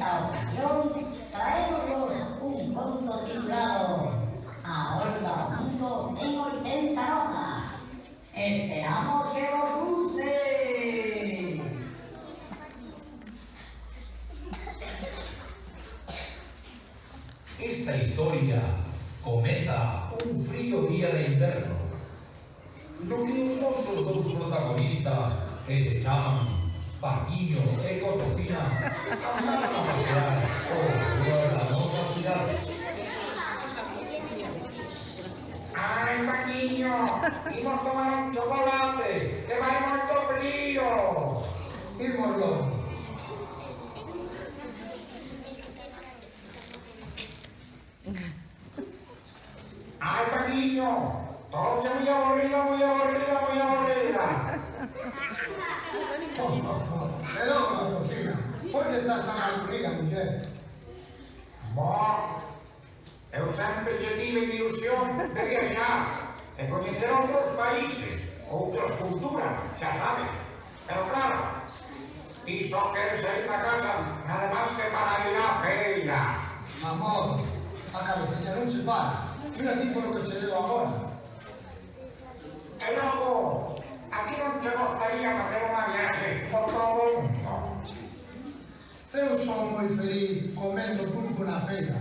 esta ocasión traemos un cuento titulado A Volta ao Mundo en 80 notas. Esperamos que os guste. Esta historia comeza un frío día de inverno, no que os nosos dous protagonistas, que se chaman Paquiño e Cotofina, andaron a pasear por da nosa cidade. Ai, Paquiño, imos tomar un chocolate, que vai moito frío. Ímoslo. Ai, Paquiño, toche moi aburrida, moi aburrida, moi aburrida. Pero, Cotofina, por que estás tan aburrida, muller? Bo, eu sempre che tive ilusión de viaxar e coñecer outros países, outras culturas, xa sabes. Pero claro, ti só queres sair da casa, nada máis que para ir á feira. Amor, a cabecilla non che para. Mira ti por lo que che debo agora. E logo, a ti non che gostaría facer unha viaxe por todo o mundo? Eu son moi feliz comendo pulpo na feira.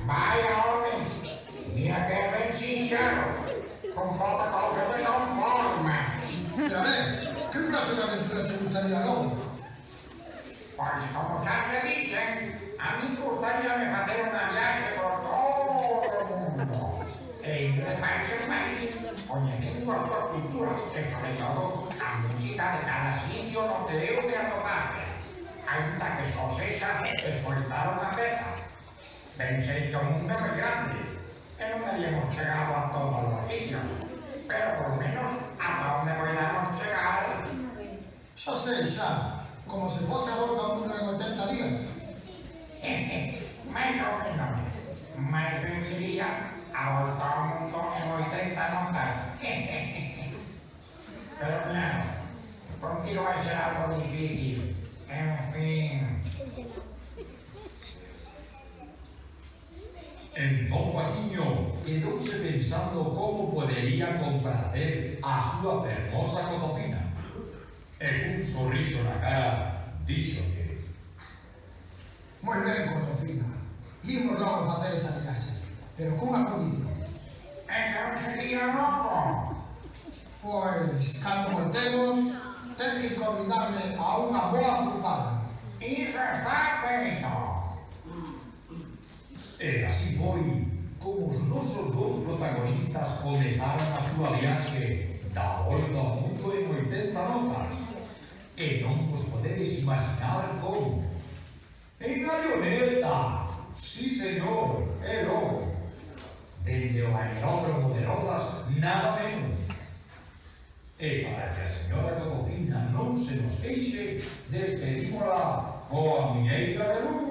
Vaya, home, mira que é ben sinxero, con pouca cousa de conforme. E a ver, que clase de aventura che gustaría logo? Pois como xa te dixen, a mí gustaría facer unha viaxe por todo o mundo. E ir de país en país, coñecendo a súa cultura, e sobre todo a música de cada sitio onde eu te atopase. Ainda que só sexa escoltar unha peza. Pensei que o mundo é moi grande, e non haríamos chegado a todos os sitios, pero por lo menos ata onde podamos chegar. Xa sei, xa. Como se fose a volta ao mundo en 80 días. Mais ou menos. Mais ben sería a volta ao mundo en 80 notas. Pero claro, contigo vai ser algo difícil. En fin. Entón Paquiño quedouse pensando como podería complacer a súa fermosa Cotofina. E cun sorriso na cara, díxolle: Moi ben, Cotofina. Imos logo facer esa viaxe, pero cunha condición. E que non sería loco. Pois, cando voltemos, tes que convidarme a unha boa pupada. Iso está feito. E así foi como os nosos dous protagonistas comezaron a súa viaxe da volta ao mundo en 80 notas. E non vos podedes imaginar como. En avioneta, sí señor, e logo. Dende o aeródromo de Rozas, nada menos. E para que a señora Cotofina non se nos queixe, despedímola coa muñeira de Lugo.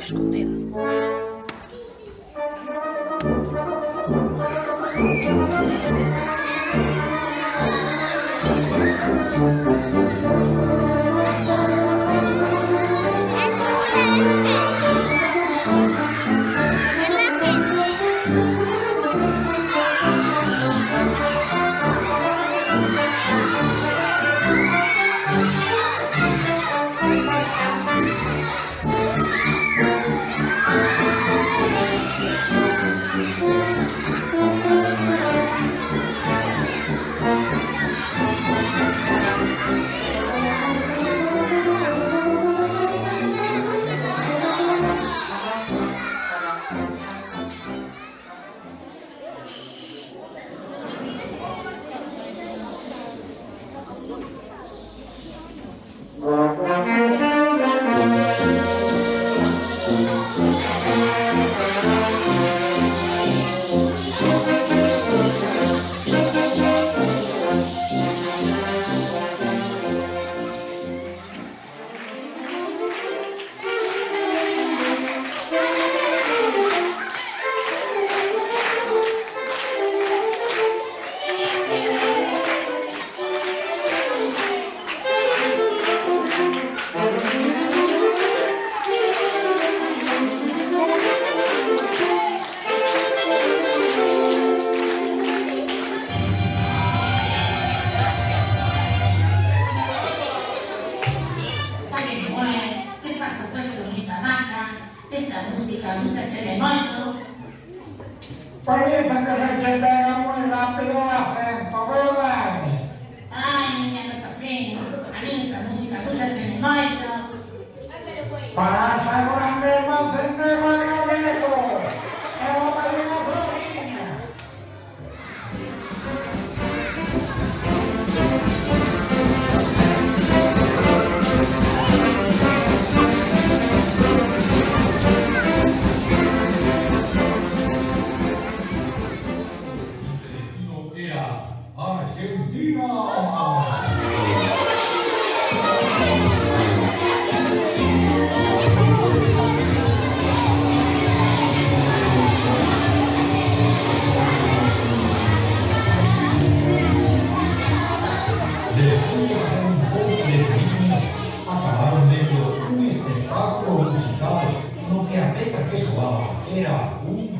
puede esconder. Parece que se te pega muy rápido el acento, ¿verdad? Ai, miña nota fina, a mí esta música gustache moito. Para agora mesmo encender o gaveto. E botarlle unha floriña. Era Argentina. Después de hacer un poco de cine, acabaron viendo un espectáculo musical, lo que a pesar que soaba era un